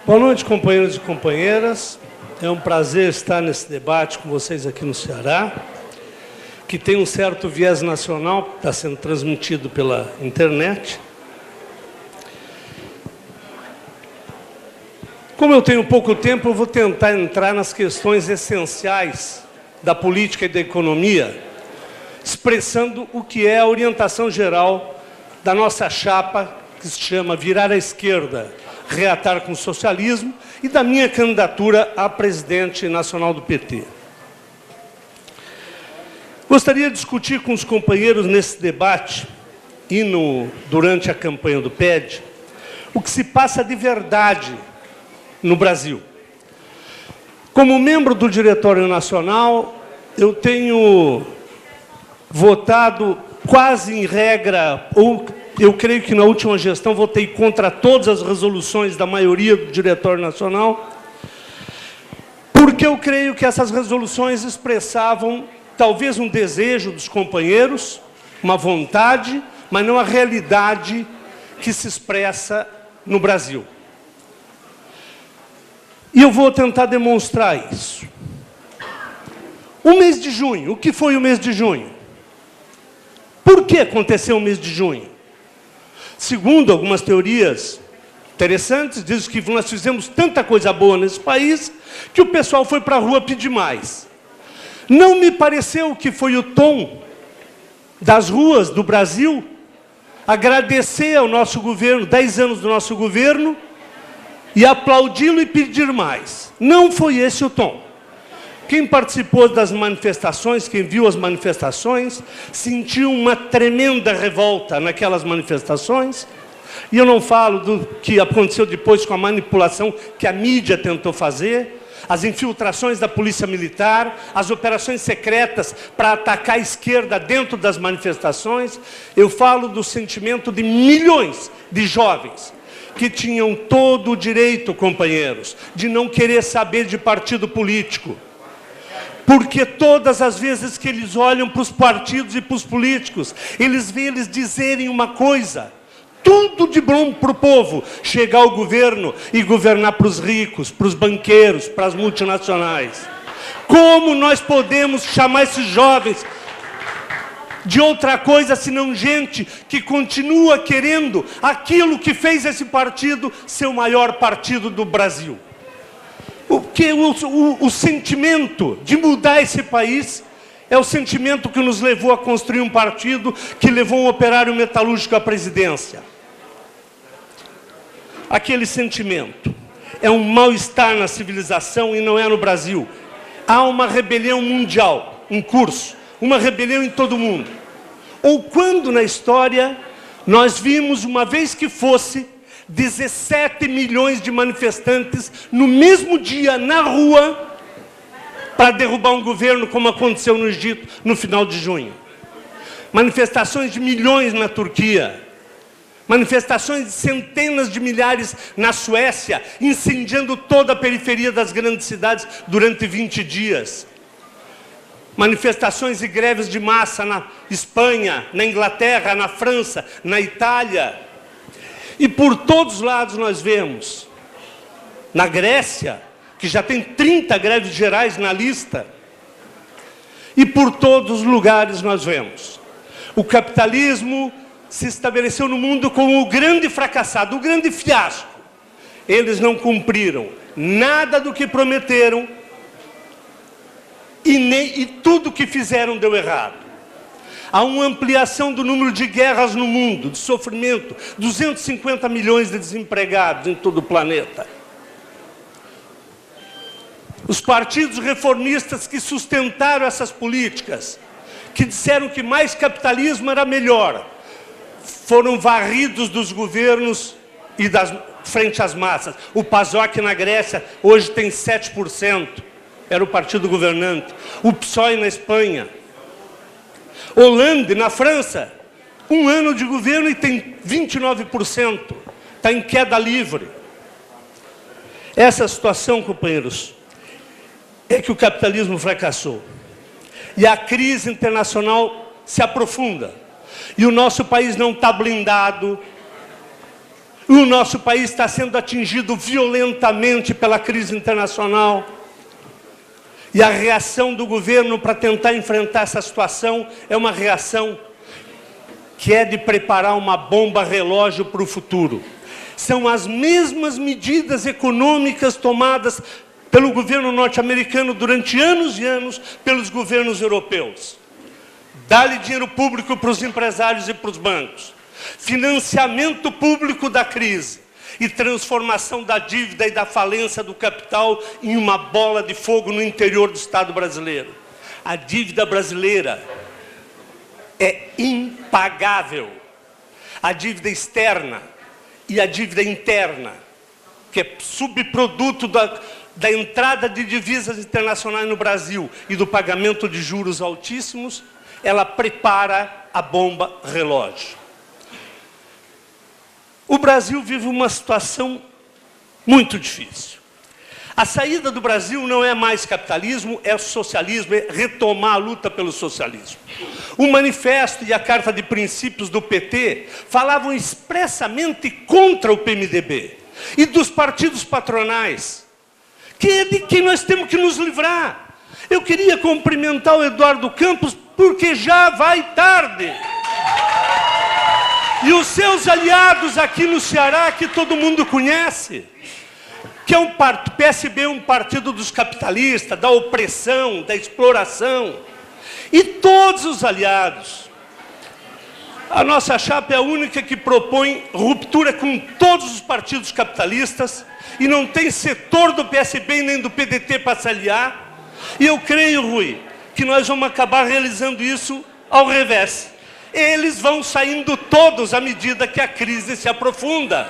Boa noite, companheiros e companheiras. É um prazer estar nesse debate com vocês aqui no Ceará, que tem um certo viés nacional, está sendo transmitido pela internet. Como eu tenho pouco tempo, eu vou tentar entrar nas questões essenciais da política e da economia, expressando o que é a orientação geral da nossa chapa, que se chama Virar à Esquerda, Reatar com o Socialismo, e da minha candidatura a presidente nacional do PT. Gostaria de discutir com os companheiros nesse debate e durante a campanha do PED o que se passa de verdade no Brasil. Como membro do Diretório Nacional, eu tenho votado quase em regra, ou eu creio que na última gestão votei contra todas as resoluções da maioria do Diretório Nacional, porque eu creio que essas resoluções expressavam talvez um desejo dos companheiros, uma vontade, mas não a realidade que se expressa no Brasil. E eu vou tentar demonstrar isso. O mês de junho, o que foi o mês de junho? Por que aconteceu o mês de junho? Segundo algumas teorias interessantes, dizem que nós fizemos tanta coisa boa nesse país que o pessoal foi para a rua pedir mais. Não me pareceu que foi o tom das ruas do Brasil agradecer ao nosso governo, 10 anos do nosso governo, e aplaudi-lo e pedir mais. Não foi esse o tom. Quem participou das manifestações, quem viu as manifestações, sentiu uma tremenda revolta naquelas manifestações. E eu não falo do que aconteceu depois com a manipulação que a mídia tentou fazer, as infiltrações da polícia militar, as operações secretas para atacar a esquerda dentro das manifestações. Eu falo do sentimento de milhões de jovens que tinham todo o direito, companheiros, de não querer saber de partido político. Porque todas as vezes que eles olham para os partidos e para os políticos, eles veem eles dizerem uma coisa: tudo de bom para o povo, chegar ao governo e governar para os ricos, para os banqueiros, para as multinacionais. Como nós podemos chamar esses jovens de outra coisa senão gente que continua querendo aquilo que fez esse partido ser o maior partido do Brasil? Porque o sentimento de mudar esse país é o sentimento que nos levou a construir um partido que levou um operário metalúrgico à presidência. Aquele sentimento é um mal-estar na civilização e não é no Brasil. Há uma rebelião mundial em curso, uma rebelião em todo o mundo. Ou quando na história nós vimos, uma vez que fosse, 17 milhões de manifestantes no mesmo dia na rua para derrubar um governo, como aconteceu no Egito no final de junho. Manifestações de milhões na Turquia, manifestações de centenas de milhares na Suécia, incendiando toda a periferia das grandes cidades durante 20 dias. Manifestações e greves de massa na Espanha, na Inglaterra, na França, na Itália. E por todos os lados nós vemos, na Grécia, que já tem 30 greves gerais na lista, e por todos os lugares nós vemos. O capitalismo se estabeleceu no mundo como o grande fracassado, o grande fiasco. Eles não cumpriram nada do que prometeram e tudo que fizeram deu errado. Há uma ampliação do número de guerras no mundo, de sofrimento, 250 milhões de desempregados em todo o planeta. Os partidos reformistas que sustentaram essas políticas, que disseram que mais capitalismo era melhor, foram varridos dos governos e frente às massas. O PASOK na Grécia hoje tem 7%, era o partido governante. O PSOE na Espanha. Hollande, na França, 1 ano de governo e tem 29%. Está em queda livre. Essa situação, companheiros, é que o capitalismo fracassou. E a crise internacional se aprofunda. E o nosso país não está blindado O nosso país está sendo atingido violentamente pela crise internacional. E a reação do governo para tentar enfrentar essa situação é uma reação que é de preparar uma bomba relógio para o futuro. São as mesmas medidas econômicas tomadas pelo governo norte-americano durante anos e anos pelos governos europeus. Dá-lhe dinheiro público para os empresários e para os bancos. Financiamento público da crise e transformação da dívida e da falência do capital em uma bola de fogo no interior do Estado brasileiro. A dívida brasileira é impagável. A dívida externa e a dívida interna, que é subproduto da entrada de divisas internacionais no Brasil e do pagamento de juros altíssimos, ela prepara a bomba relógio. O Brasil vive uma situação muito difícil. A saída do Brasil não é mais capitalismo, é socialismo, é retomar a luta pelo socialismo. O manifesto e a carta de princípios do PT falavam expressamente contra o PMDB e dos partidos patronais, que é de quem nós temos que nos livrar. Eu queria cumprimentar o Eduardo Campos, porque já vai tarde. E os seus aliados aqui no Ceará, que todo mundo conhece, que é um PSB, um partido dos capitalistas, da opressão, da exploração, e todos os aliados. A nossa chapa é a única que propõe ruptura com todos os partidos capitalistas, e não tem setor do PSB nem do PDT para se aliar. E eu creio, Rui, que nós vamos acabar realizando isso ao revés. Eles vão saindo todos à medida que a crise se aprofunda.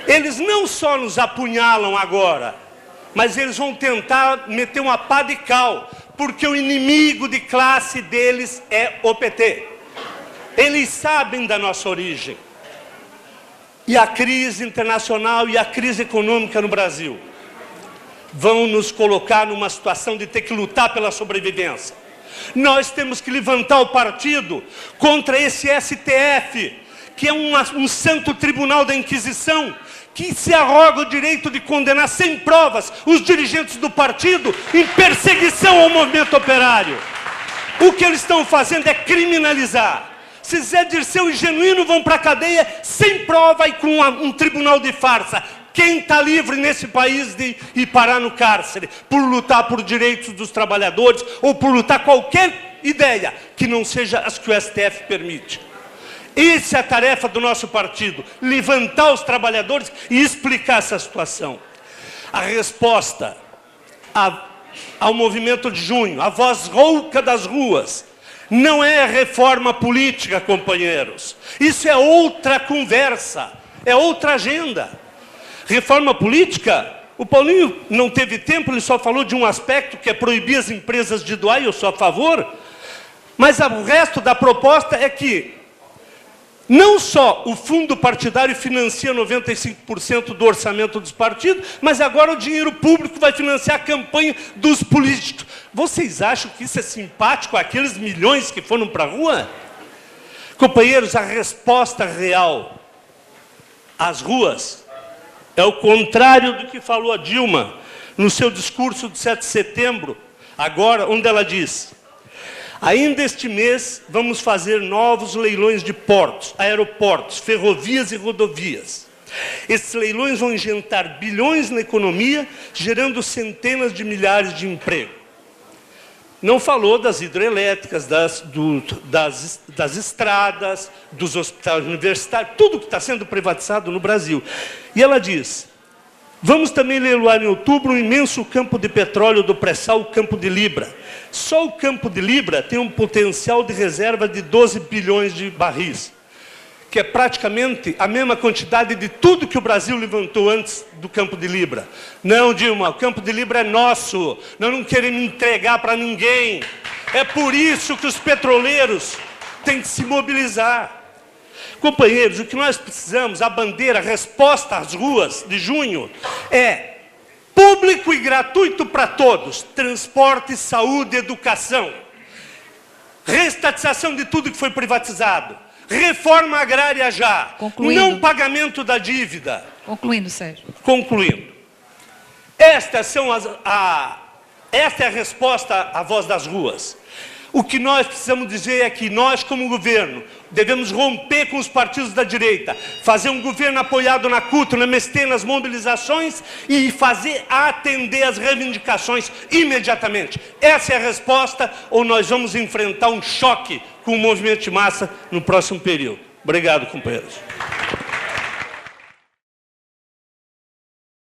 Eles não só nos apunhalam agora, mas eles vão tentar meter uma pá de cal, porque o inimigo de classe deles é o PT. Eles sabem da nossa origem. E a crise internacional e a crise econômica no Brasil vão nos colocar numa situação de ter que lutar pela sobrevivência. Nós temos que levantar o partido contra esse STF, que é um santo tribunal da Inquisição, que se arroga o direito de condenar sem provas os dirigentes do partido em perseguição ao movimento operário. O que eles estão fazendo é criminalizar. Se Zé Dirceu e Genuíno vão para a cadeia sem prova e com um tribunal de farsa. Quem está livre nesse país de ir parar no cárcere por lutar por direitos dos trabalhadores ou por lutar qualquer ideia que não seja as que o STF permite? Essa é a tarefa do nosso partido, levantar os trabalhadores e explicar essa situação. A resposta ao movimento de junho, a voz rouca das ruas, não é reforma política, companheiros. Isso é outra conversa, é outra agenda. Reforma política, o Paulinho não teve tempo, ele só falou de um aspecto, que é proibir as empresas de doar, e eu sou a favor, mas o resto da proposta é que não só o fundo partidário financia 95% do orçamento dos partidos, mas agora o dinheiro público vai financiar a campanha dos políticos. Vocês acham que isso é simpático àqueles milhões que foram para a rua? Companheiros, a resposta real às ruas é o contrário do que falou a Dilma no seu discurso de 7 de setembro, agora, onde ela diz: ainda este mês vamos fazer novos leilões de portos, aeroportos, ferrovias e rodovias. Esses leilões vão injetar bilhões na economia, gerando centenas de milhares de empregos. Não falou das hidrelétricas, das estradas, dos hospitais universitários, tudo que está sendo privatizado no Brasil. E ela diz: vamos também leiloar em outubro um imenso campo de petróleo do pré-sal, o Campo de Libra. Só o Campo de Libra tem um potencial de reserva de 12 bilhões de barris, que é praticamente a mesma quantidade de tudo que o Brasil levantou antes do Campo de Libra. Não, Dilma, o Campo de Libra é nosso, nós não queremos entregar para ninguém. É por isso que os petroleiros têm que se mobilizar. Companheiros, o que nós precisamos, a bandeira, a resposta às ruas de junho, é público e gratuito para todos, transporte, saúde, educação, reestatização de tudo que foi privatizado, Reforma agrária já. Concluindo. Não pagamento da dívida. Concluindo, Sérgio. Concluindo. Esta é a resposta à voz das ruas. O que nós precisamos dizer é que nós, como governo, devemos romper com os partidos da direita, fazer um governo apoiado na CUT, na MST, nas mobilizações e fazer atender as reivindicações imediatamente. Essa é a resposta, ou nós vamos enfrentar um choque com o movimento de massa no próximo período. Obrigado, companheiros.